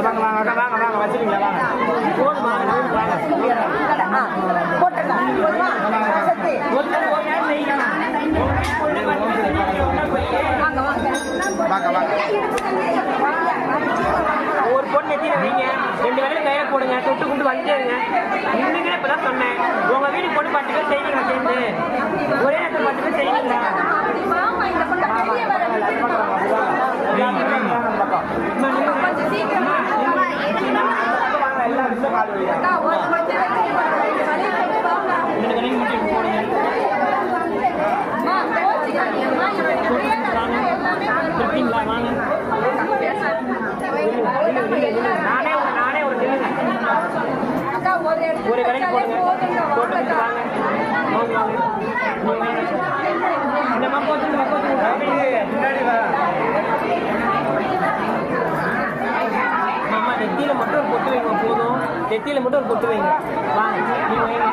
வாங்க வாங்க வாங்க வாங்க வச்சுருங்களா வாங்க போதுமா ஒரு பொண்ணு நெத்தியில வைங்க 2 வேலையும் கையில போடுங்க தொட்டு கொண்டு வந்துருங்க இன்னைக்கு இப்பதான் சொன்னேன் உங்க வீடு பொண்ணு 10 பேர் செய்வீங்களா சேர்ந்து ஒரே நேரத்தில் 10 பேர் செய்வீங்களா நானே ஒரு வேலைக்கு போடுங்க போட்டு வாங்க இந்த மாமா நெத்தியில மட்டும் ஒரு பொட்டு வைங்க போதும் நெத்தியில மட்டும் ஒரு பொட்டு வைங்க வாங்க நீங்க வைங்க